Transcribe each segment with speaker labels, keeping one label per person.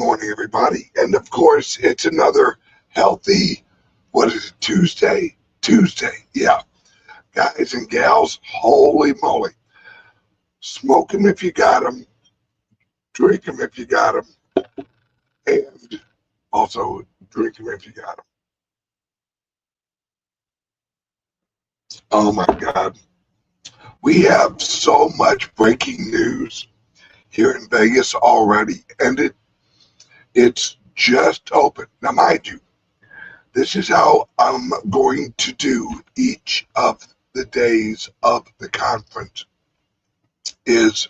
Speaker 1: morning, everybody. And of course, it's another healthy, what is it, Tuesday? Tuesday, yeah. Guys and gals, holy moly. Smoke them if you got them. Drink them if you got them. And also drink them if you got them. Oh my God. We have so much breaking news here in Vegas already. And it's just open. Now, mind you, this is how I'm going to do each of the days of the conference is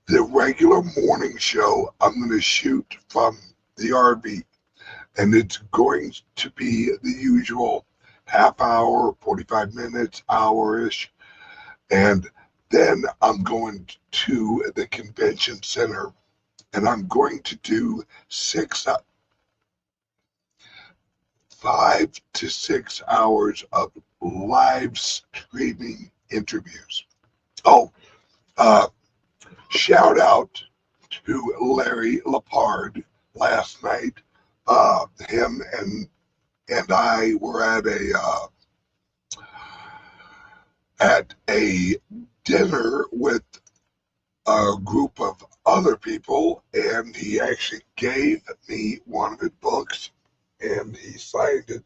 Speaker 1: the regular morning show I'm going to shoot from the RV, and it's going to be the usual half hour, 45 minutes, hour-ish, and then I'm going to the convention center, and I'm going to do 5 to 6 hours of live streaming interviews. Oh, shout out to Larry Lepard last night. Him and I were at a dinner with a group of other people, and he actually gave me one of his books, and he signed it,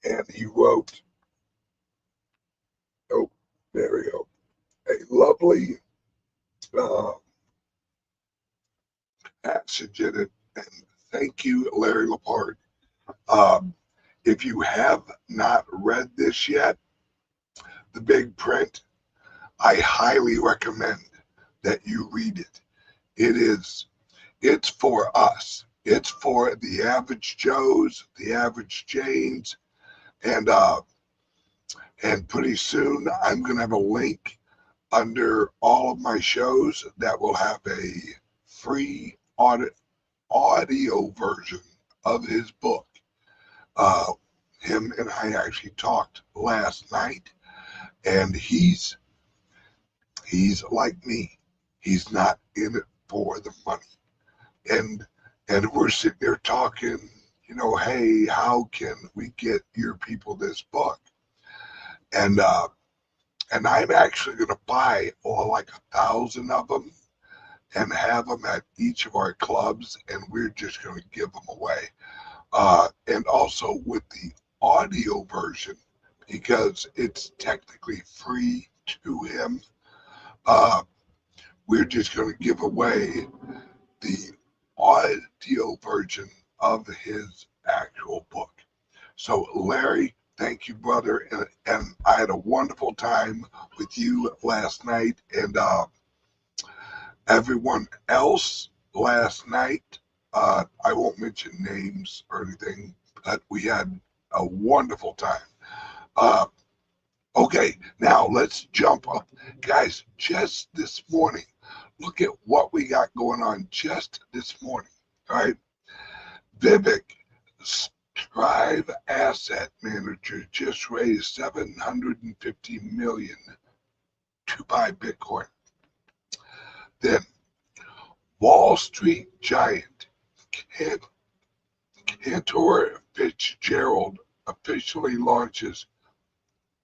Speaker 1: and he wrote, oh, there we go, a lovely passage in it. And thank you, Larry Lepard. If you have not read this yet, the big print, I highly recommend that you read it. It's for us. It's for the average Joes, the average Janes, and pretty soon I'm gonna have a link under all of my shows that will have a free audio version of his book. Him and I actually talked last night, and he's like me. He's not in it for the money. And we're sitting there talking, hey, how can we get your people this book? And I'm actually going to buy like 1,000 of them and have them at each of our clubs, and we're just going to give them away. And also with the audio version, because it's technically free to him, we're just going to give away the audio version of his actual book. So Larry, thank you, brother, and I had a wonderful time with you last night, and everyone else last night. I won't mention names or anything, but we had a wonderful time. Okay, now let's jump up. Guys, just this morning, look at what we got going on just this morning, all right? Vivek, Strive Asset Manager, just raised $750 million to buy Bitcoin. Then, Wall Street giant Cantor Fitzgerald officially launches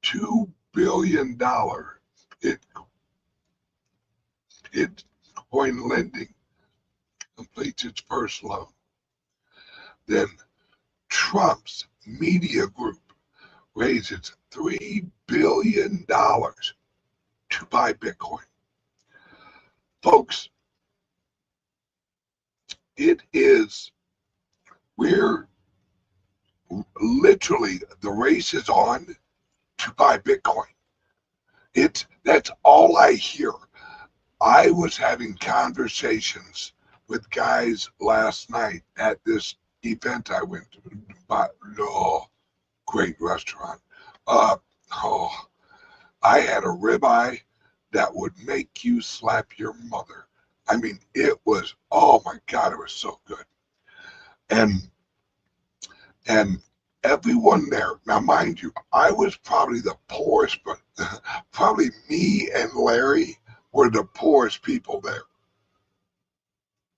Speaker 1: $2 billion Bitcoin lending, completes its first loan. Then Trump's media group raises $3 billion to buy Bitcoin. Folks, we're literally, the race is on to buy Bitcoin. That's all I hear. I was having conversations with guys last night at this event I went to. Great restaurant. I had a ribeye that would make you slap your mother. I mean, it was, oh my God, it was so good. And everyone there, now mind you, I was probably the poorest probably me and Larry were the poorest people there.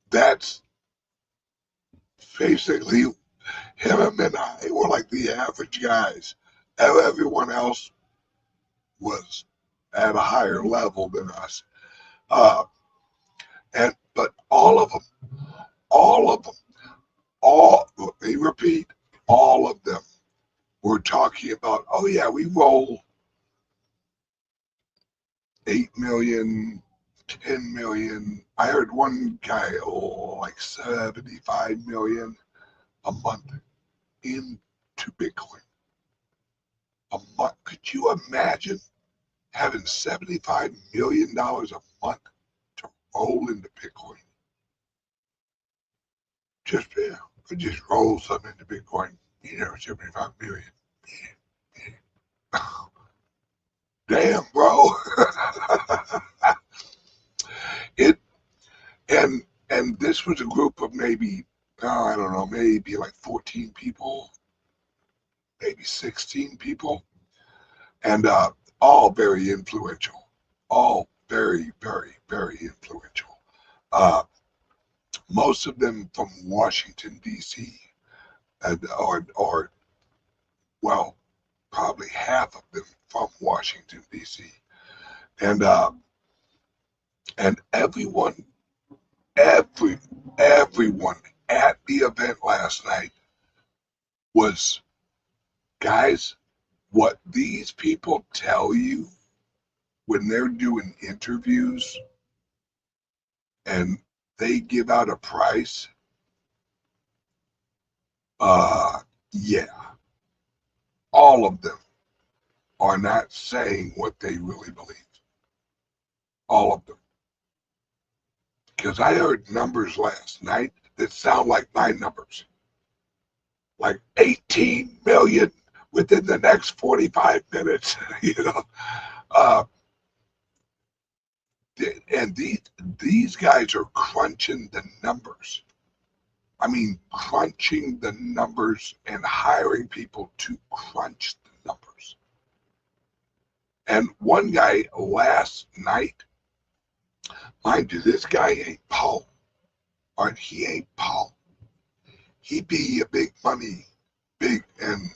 Speaker 1: That's basically him and I were like the average guys. And everyone else was at a higher level than us. But all of them, let me repeat, all of them were talking about, oh yeah, we roll 8 million, 10 million. I heard one guy, like 75 million a month into Bitcoin. A month. Could you imagine having $75 million a month to roll into Bitcoin? Just roll something into Bitcoin. You know, 75 million. Damn, bro. And this was a group of maybe, I don't know, maybe like 14 people, maybe 16 people, and all very influential, all very, very, very influential. Most of them from Washington, D.C., or well, probably half of them from Washington, D.C. And everyone at the event last night was, guys, what these people tell you when they're doing interviews and they give out a price, yeah, all of them are not saying what they really believe. All of them. Because I heard numbers last night that sound like my numbers. Like 18 million within the next 45 minutes, you know. And these guys are crunching the numbers. I mean, crunching the numbers and hiring people to crunch the numbers. And one guy last night, mind you, this guy ain't Paul. Or he ain't Paul. He be a big money, and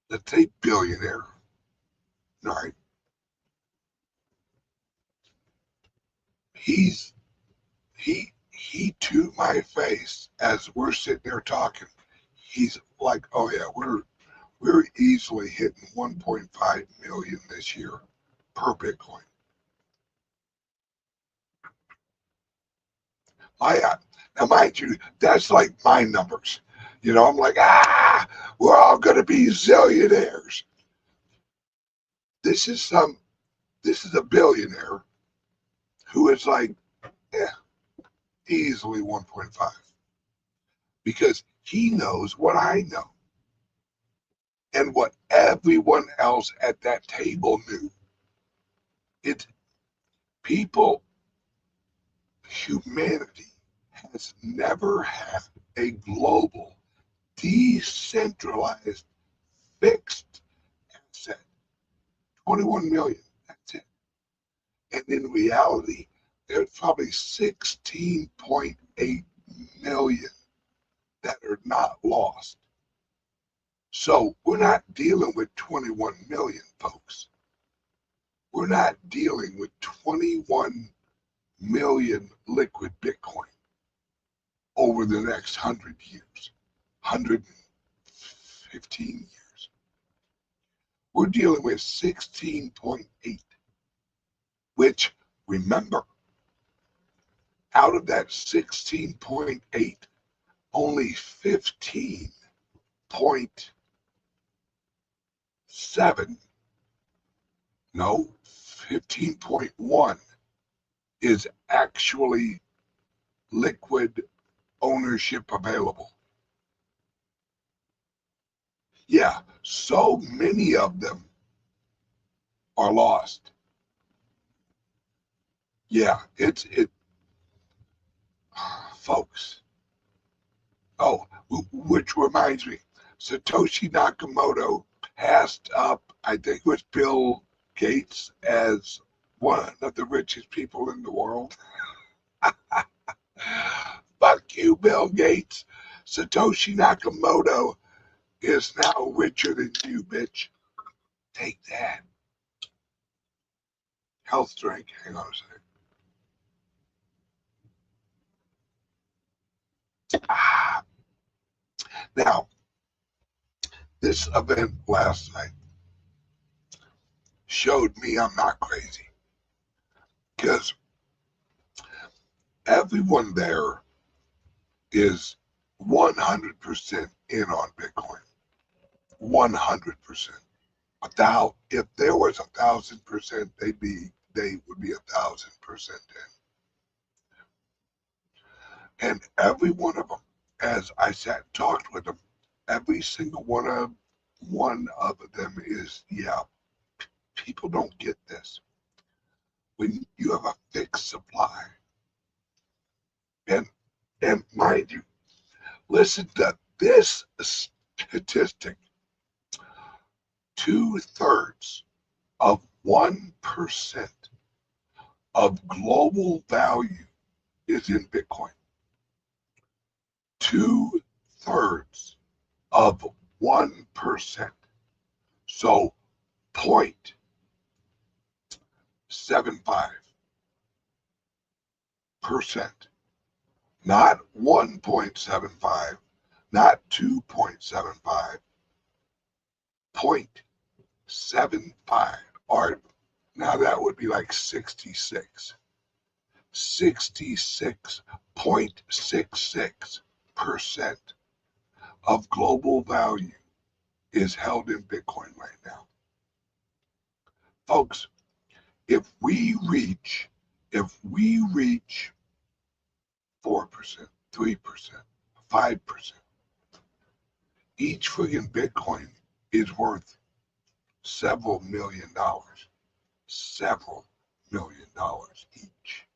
Speaker 1: let's say billionaire. All right. He to my face as we're sitting there talking. He's like, oh yeah, we're easily hitting 1.5 million this year per Bitcoin. Now mind you, that's like my numbers. You know, I'm like, we're all gonna be zillionaires. This is a billionaire who is like, easily 1.5. Because he knows what I know. And what everyone else at that table knew. It's people, humanity has never had a global, decentralized, fixed asset. 21 million, that's it. And in reality, there's probably 16.8 million that are not lost. So we're not dealing with 21 million, folks. We're not dealing with 21 million liquid Bitcoin over the next 100 years, 115 years. We're dealing with 16.8, which, remember, out of that 16.8, only 15.7, no, 15.1 is actually liquid ownership available. Yeah, so many of them are lost. Yeah, folks. Oh, which reminds me, Satoshi Nakamoto passed up, I think it was Bill Gates, as one of the richest people in the world. Fuck you, Bill Gates. Satoshi Nakamoto is now richer than you, bitch. Take that. Health drink. Hang on a second. Now, this event last night showed me I'm not crazy, because everyone there is 100% in on Bitcoin. 100%. If there was 1,000%, they would be 1,000% in. And every one of them, as I sat and talked with them, every single one of them is, yeah, people don't get this. When you have a fixed supply, and mind you, listen to this statistic: 2/3 of 1% of global value is in Bitcoin. 2/3 of 1%. So 0.75%. Not 1.75, not 2.75, 0.75. Or now that would be like 66. 66.66% of global value is held in Bitcoin right now. Folks, if we reach 4%, 3%, 5%, each friggin' Bitcoin is worth several $million. Several $million each.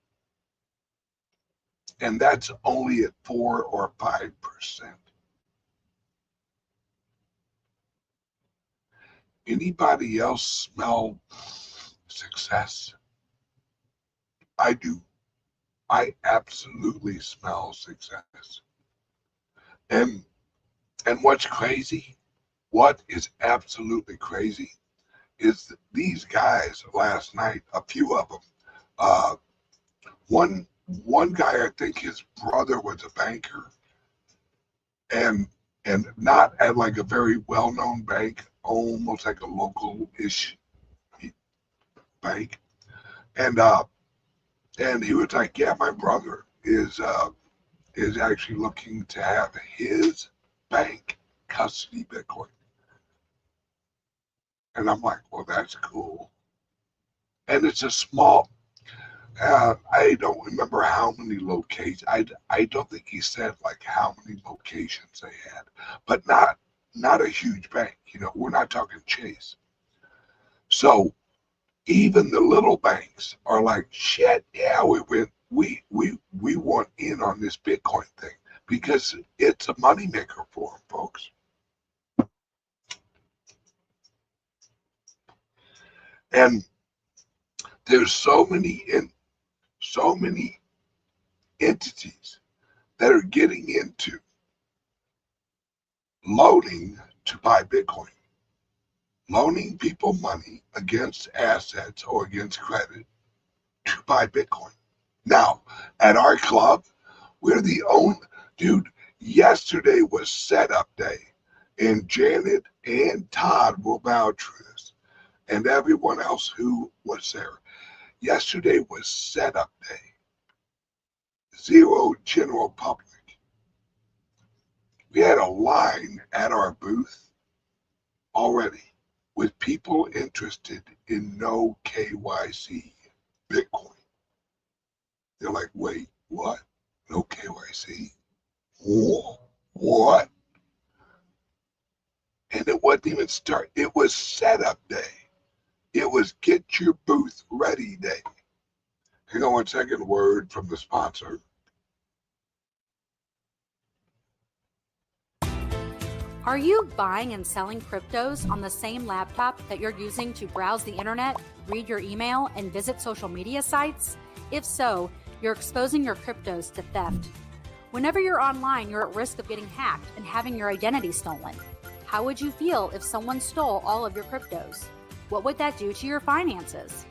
Speaker 1: And that's only at 4 or 5%. Anybody else smell success? I do. I absolutely smell success. And what's crazy, what is absolutely crazy, is that these guys last night, a few of them, one guy, I think his brother was a banker, and not at like a very well-known bank, almost like a local-ish bank, and he was like, yeah, my brother is actually looking to have his bank custody Bitcoin. And I'm like, well, that's cool. And it's a small, I don't remember how many locations. I don't think he said like how many locations they had, but not a huge bank. You know, we're not talking Chase. So even the little banks are like, shit, yeah, we want in on this Bitcoin thing, because it's a moneymaker for them, folks. And there's so many entities that are getting into loaning to buy Bitcoin, loaning people money against assets or against credit to buy Bitcoin. Now, at our club, we're the only, dude, yesterday was setup day, and Janet and Todd will vouch for this, and everyone else who was there. Yesterday was setup day. Zero general public. We had a line at our booth already with people interested in no KYC Bitcoin. They're like, wait, what? No KYC? What? And it wasn't even start. It was setup day. It was get your booth ready day. Hang on one second, word from the sponsor.
Speaker 2: Are you buying and selling cryptos on the same laptop that you're using to browse the internet, read your email, and visit social media sites? If so, you're exposing your cryptos to theft. Whenever you're online, you're at risk of getting hacked and having your identity stolen. How would you feel if someone stole all of your cryptos? What would that do to your finances?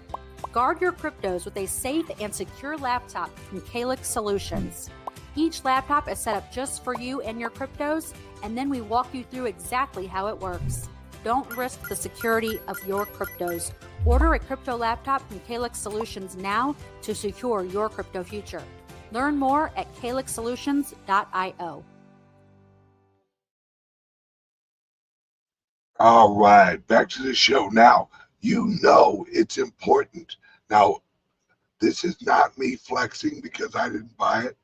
Speaker 2: Guard your cryptos with a safe and secure laptop from CALIX Solutions. Each laptop is set up just for you and your cryptos, and then we walk you through exactly how it works. Don't risk the security of your cryptos. Order a crypto laptop from CALIX Solutions now to secure your crypto future. Learn more at calixsolutions.io.
Speaker 1: All right, back to the show. Now, you know it's important. Now, this is not me flexing because I didn't buy it.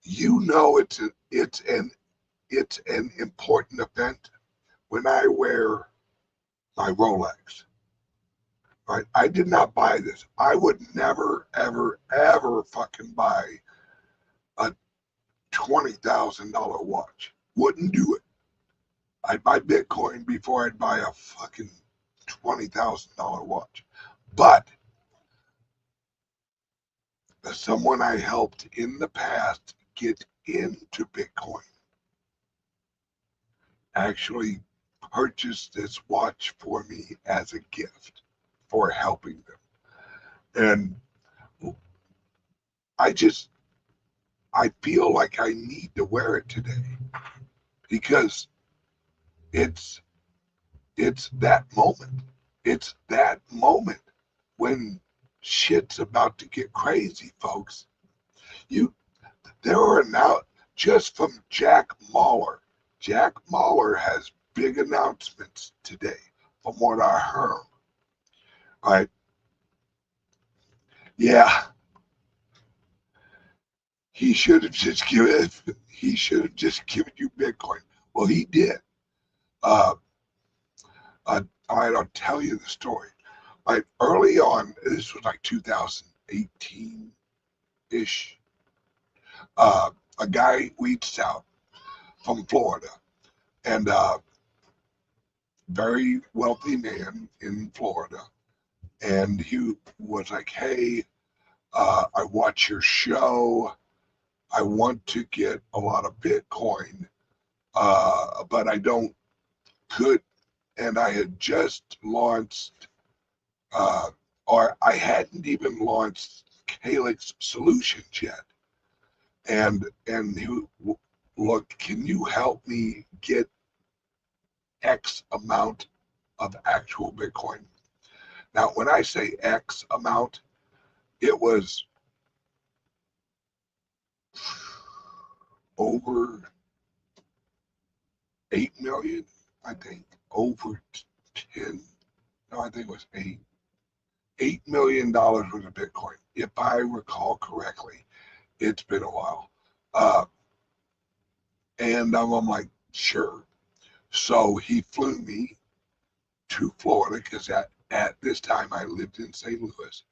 Speaker 1: You know it's an important event when I wear my Rolex. Right? I did not buy this. I would never, ever, ever fucking buy a $20,000 watch. Wouldn't do it. I'd buy Bitcoin before I'd buy a fucking $20,000 watch. But someone I helped in the past get into Bitcoin actually purchased this watch for me as a gift for helping them. And I feel like I need to wear it today because it's that moment. It's that moment when shit's about to get crazy, folks. There are now, just from Jack Mallers. Jack Mallers has big announcements today, from what I heard. Right? Yeah, he should have just given you Bitcoin. Well, he did. All right, I'll tell you the story. Right, early on, this was like 2018-ish. A guy reached out from Florida, and very wealthy man in Florida, and he was like, "Hey, I watch your show. I want to get a lot of Bitcoin, but I don't could." And I had just launched, or I hadn't even launched CALIX Solutions yet. And he, look, can you help me get X amount of actual Bitcoin? Now, when I say X amount, it was over 8 million, I think, over 10. No, I think it was $8 million worth of Bitcoin, if I recall correctly. It's been a while. And I'm like, sure. So he flew me to Florida because at this time I lived in St. Louis.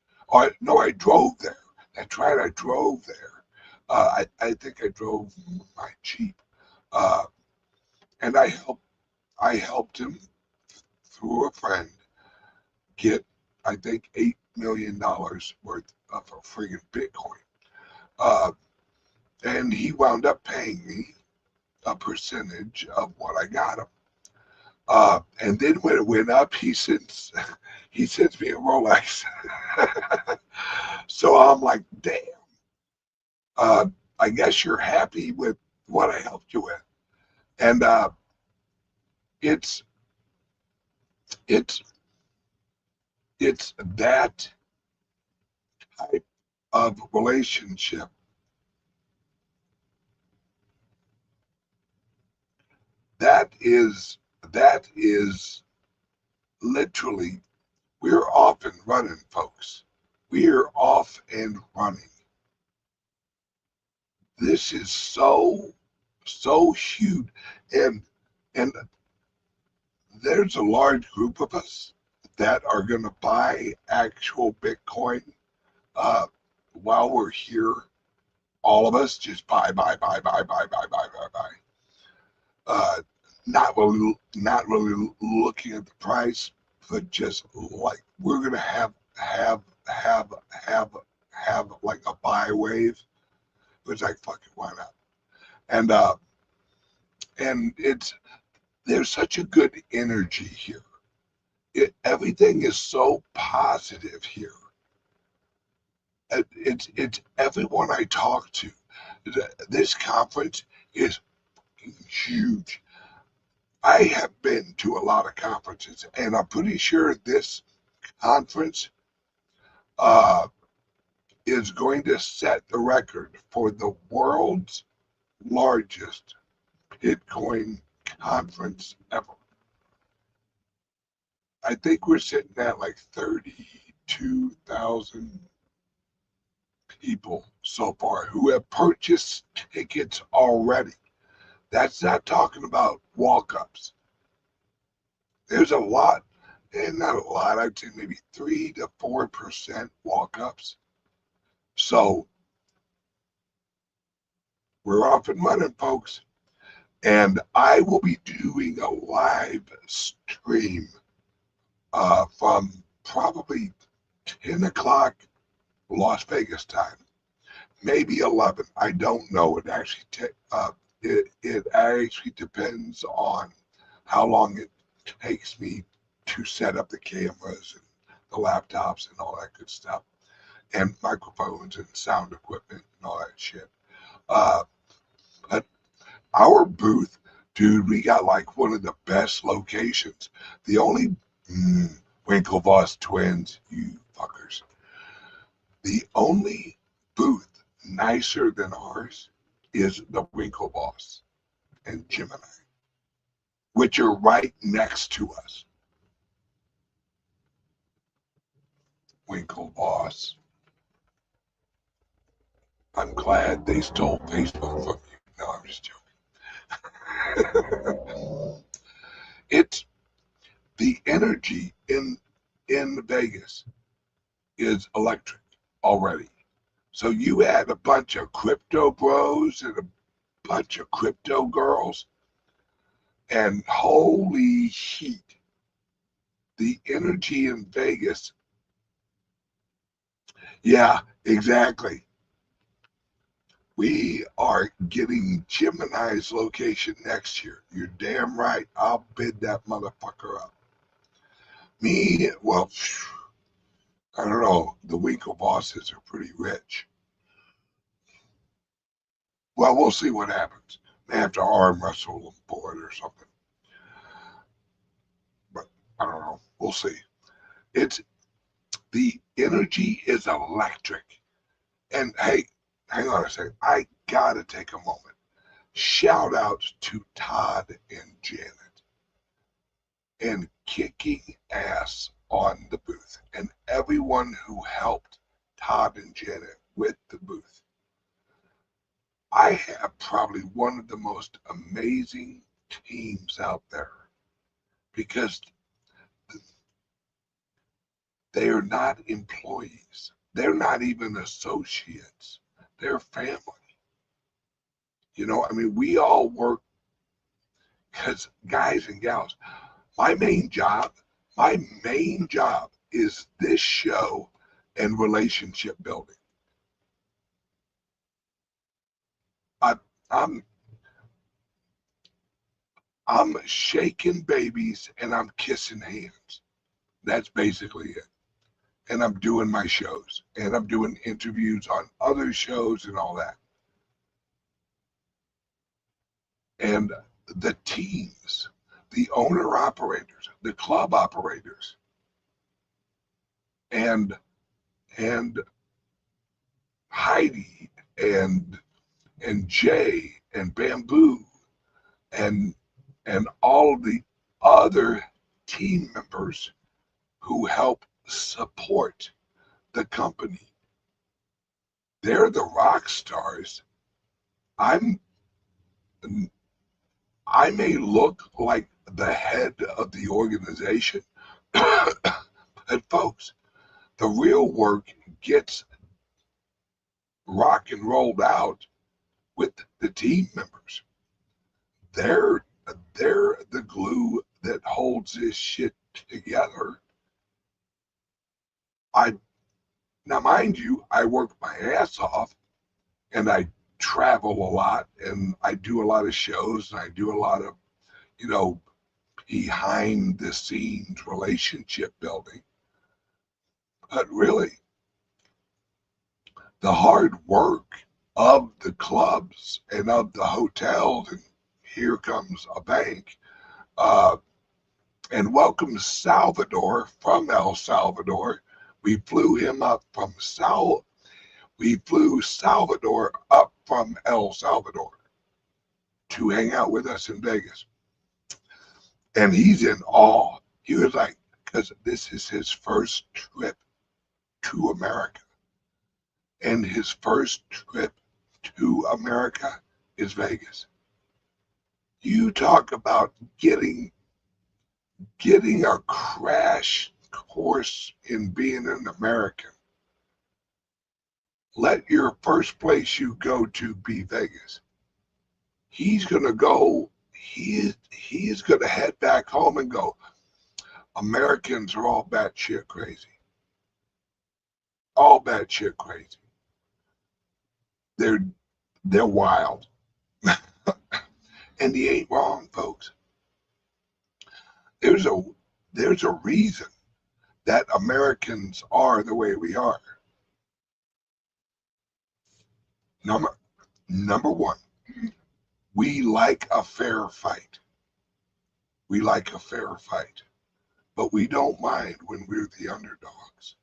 Speaker 1: No, I drove there. That's right, I drove there. I think I drove my Jeep. And I helped him through a friend get, I think, $8 million worth of a friggin' Bitcoin. And he wound up paying me a percentage of what I got him. And then when it went up, he sends me a Rolex. So I'm like, damn. I guess you're happy with what I helped you with. And it's that type of relationship that is literally, we're off and running, folks. We're off and running. This is so huge, and there's a large group of us that are going to buy actual Bitcoin while we're here. All of us just buy. not really looking at the price, but just like we're gonna have like a buy wave, which like fuck it, why not? And there's such a good energy here. Everything is so positive here. It's everyone I talk to. This conference is huge. I have been to a lot of conferences, and I'm pretty sure this conference is going to set the record for the world's largest Bitcoin conference ever. I think we're sitting at like 32,000 people so far who have purchased tickets already. That's not talking about walk-ups. There's a lot, and not a lot, I'd say maybe 3 to 4% walk-ups. So we're off and running, folks. And I will be doing a live stream from probably 10 o'clock Las Vegas time, maybe 11. I don't know. It actually it actually depends on how long it takes me to set up the cameras and the laptops and all that good stuff, and microphones and sound equipment and all that shit. But our booth, dude, we got like one of the best locations. The only Winklevoss twins, you fuckers. The only booth nicer than ours is the Winklevoss and Gemini, which are right next to us. Winklevoss. I'm glad they stole Facebook from you. No, I'm just joking. It's the energy in Vegas is electric already. So you had a bunch of crypto bros and a bunch of crypto girls, and holy shit, the energy in Vegas. Yeah, exactly. We are getting Gemini's location next year. You're damn right. I'll bid that motherfucker up. Me, well, I don't know. The Winklevosses are pretty rich. Well, we'll see what happens. May have to arm wrestle them for it or something. But I don't know. We'll see. The energy is electric. And hey, hang on a second. I gotta take a moment. Shout out to Todd and Janet and kicking ass on the booth, and everyone who helped Todd and Janet with the booth. I have probably one of the most amazing teams out there, because they are not employees. They're not even associates. They're family. You know, I mean, we all work because, guys and gals, my main job is this show and relationship building. I'm shaking babies and I'm kissing hands. That's basically it. And I'm doing my shows, and I'm doing interviews on other shows and all that. And the teams, the owner operators, the club operators, and Heidi and Jay and Bamboo and all of the other team members who help support the company. They're the rock stars. I may look like the head of the organization, but folks, the real work gets rock and rolled out with the team members. They're they're the glue that holds this shit together. Now, mind you, I work my ass off, and I travel a lot, and I do a lot of shows, and I do a lot of, behind the scenes relationship building. But really, the hard work of the clubs and of the hotels, and here comes a bank, and welcome Salvador from El Salvador. We flew him up from we flew Salvador up from El Salvador to hang out with us in Vegas. And he's in awe. He was like, because this is his first trip to America. And his first trip to America is Vegas. You talk about getting a crash course in being an American. Let your first place you go to be Vegas. He's going to go, he's going to head back home and go, Americans are all batshit crazy. All batshit crazy. They're wild. And he ain't wrong, folks. There's a reason that Americans are the way we are. Number one, we like a fair fight. We like a fair fight, but we don't mind when we're the underdogs.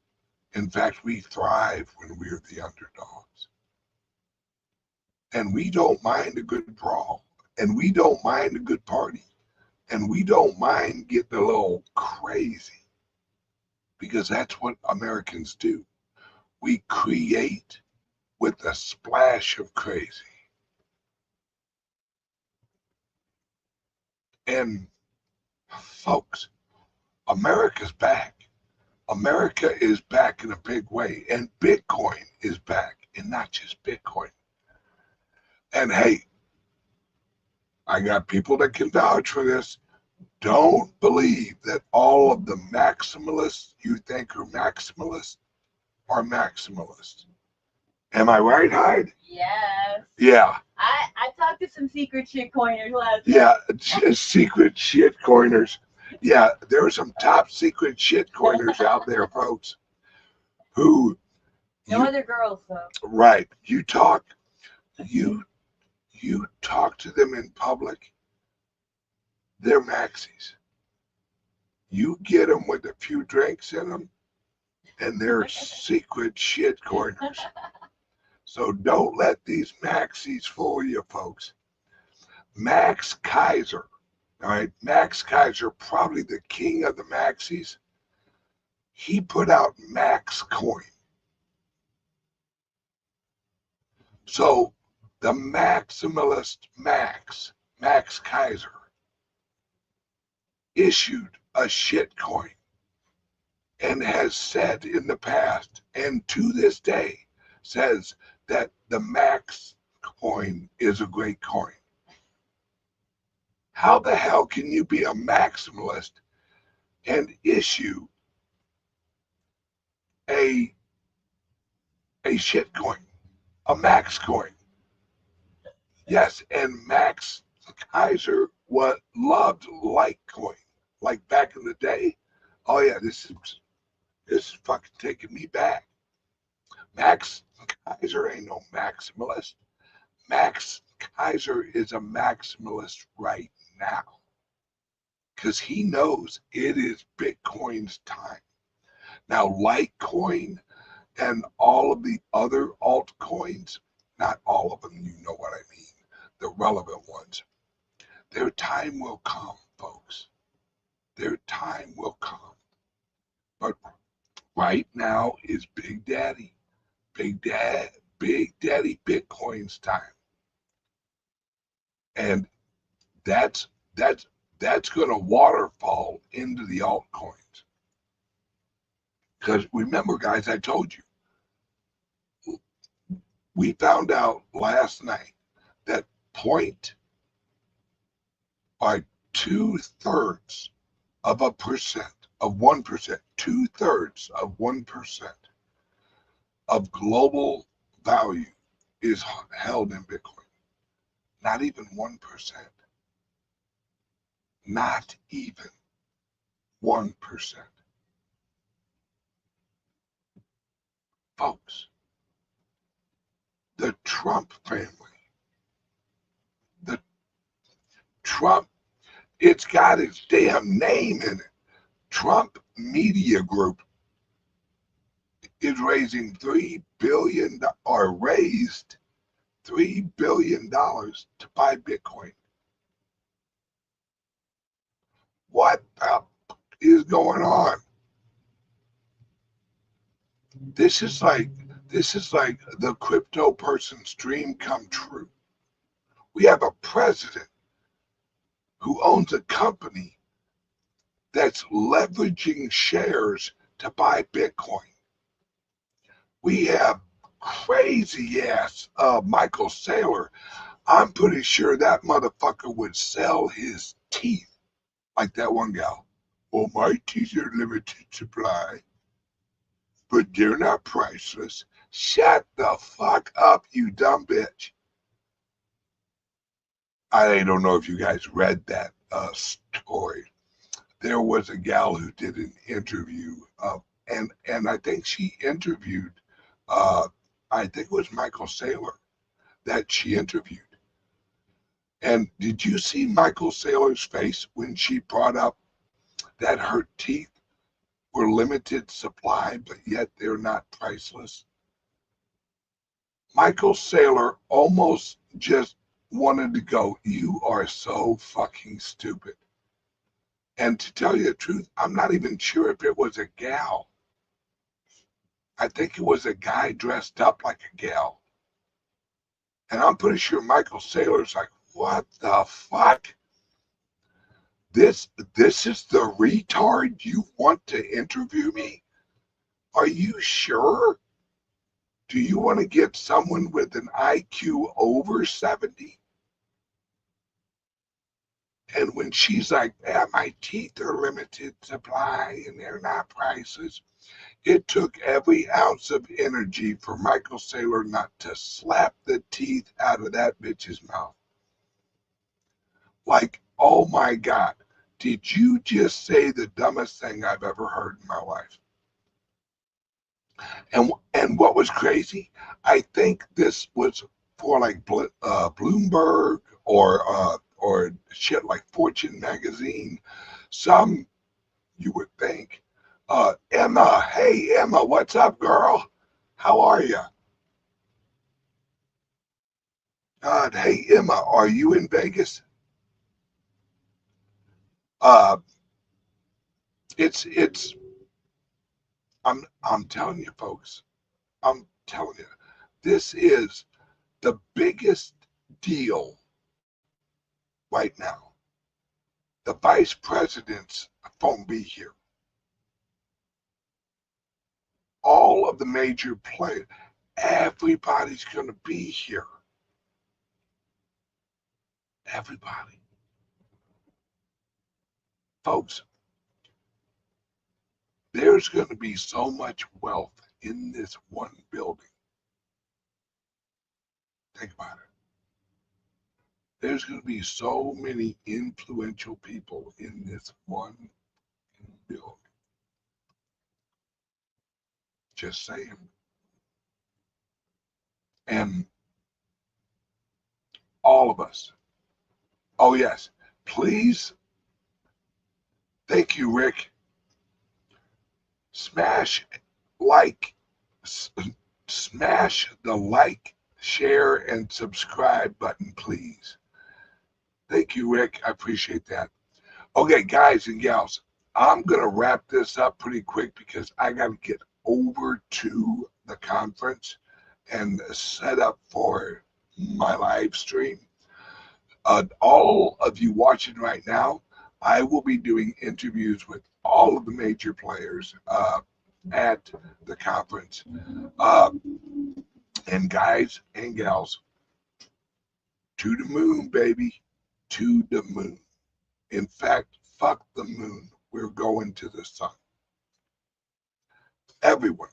Speaker 1: In fact, we thrive when we're the underdogs. And we don't mind a good brawl, and we don't mind a good party, and we don't mind getting a little crazy, because that's what Americans do. We create with a splash of crazy. And folks, America's back. America is back in a big way, and Bitcoin is back, and not just Bitcoin. And hey, I got people that can vouch for this. Don't believe that all of the maximalists you think are maximalists are maximalists. Am I right, Hyde?
Speaker 3: Yes.
Speaker 1: Yeah.
Speaker 3: I talked to some secret shit coiners last night.
Speaker 1: Yeah, secret shit coiners. Yeah, there are some top secret shit coiners out there, folks, who...
Speaker 3: No other girls, though.
Speaker 1: Right. You talk to them in public, they're maxis. You get them with a few drinks in them, and they're secret shit coiners. So don't let these maxis fool you, folks. Max Kaiser, all right? Max Kaiser, probably the king of the maxis. He put out Max Coin. So the maximalist Max Kaiser, issued a shit coin and has said in the past, and to this day, says that the Max coin is a great coin. How the hell can you be a maximalist and issue a shit coin, a Max coin? Yes, and Max Kaiser loved Litecoin, like back in the day. Oh yeah, this is fucking taking me back. Max Kaiser ain't no maximalist. Max Kaiser is a maximalist right now, because he knows it is Bitcoin's time. Now, Litecoin and all of the other altcoins, not all of them, you know what I mean, the relevant ones, their time will come, folks. Their time will come. But right now is Big Daddy Bitcoin's time. And that's going to waterfall into the altcoins. Because remember, guys, I told you, we found out last night that 2/3 of a percent of 1%, 2/3 of 1% of global value is held in Bitcoin. Not even 1%. Not even 1%. Folks, the Trump family, the Trump, it's got its damn name in it. Trump Media Group is raising $3 billion, or raised $3 billion to buy Bitcoin. What the is going on? This is like the crypto person's dream come true. We have a president who owns a company that's leveraging shares to buy Bitcoin. We have crazy ass Michael Saylor. I'm pretty sure that motherfucker would sell his teeth like that one gal. Well, my teeth are limited supply, but they're not priceless. Shut the fuck up, you dumb bitch. I don't know if you guys read that story. There was a gal who did an interview, and I think she interviewed, I think it was Michael Saylor that she interviewed. And did you see Michael Saylor's face when she brought up that her teeth were limited supply, but yet they're not priceless? Michael Saylor almost just wanted to go, you are so fucking stupid. And to tell you the truth, I'm not even sure if it was a gal. I think it was a guy dressed up like a gal. And I'm pretty sure Michael Saylor's like, what the fuck? This is the retard you want to interview me? Are you sure? Do you want to get someone with an IQ over 70? And when she's like, yeah, my teeth are limited supply and they're not priceless, it took every ounce of energy for Michael Saylor not to slap the teeth out of that bitch's mouth. Like, oh my God, did you just say the dumbest thing I've ever heard in my life? And what was crazy, I think this was for like Bloomberg or shit like Fortune magazine. Some, you would think, Emma, hey Emma, what's up, girl? How are you? Hey Emma, are you in Vegas? It's I'm telling you folks, I'm telling you, this is the biggest deal right now. The vice president's won't be here. All of the major players, everybody's going to be here. Everybody. Folks, there's going to be so much wealth in this one building. Think about it. There's going to be so many influential people in this one building. Just saying. And all of us. Oh, yes. Please. Thank you, Rick. Smash the like, share, and subscribe button, please. Thank you, Rick. I appreciate that. Okay, guys and gals, I'm going to wrap this up pretty quick because I got to get over to the conference and set up for my live stream. All of you watching right now, I will be doing interviews with all of the major players at the conference. And guys and gals, to the moon, baby, to the moon. In fact, fuck the moon. We're going to the sun. Everyone,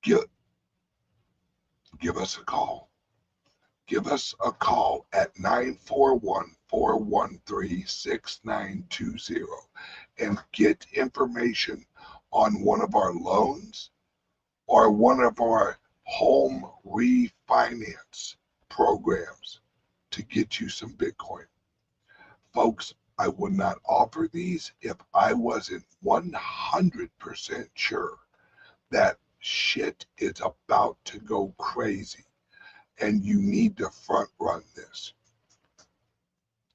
Speaker 1: give us a call. Give us a call at 941-413-6920 and get information on one of our loans or one of our home refinance programs to get you some Bitcoin. Folks, I would not offer these if I wasn't 100% sure that shit is about to go crazy and you need to front run this.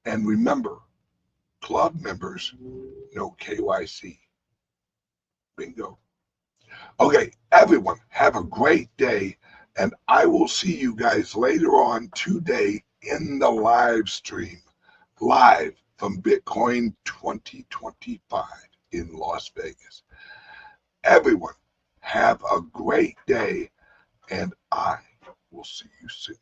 Speaker 1: And remember, club members, no KYC. Bingo. Okay, everyone, have a great day, and I will see you guys later on today in the live stream, live from Bitcoin 2025 in Las Vegas. Everyone, have a great day, and I will see you soon.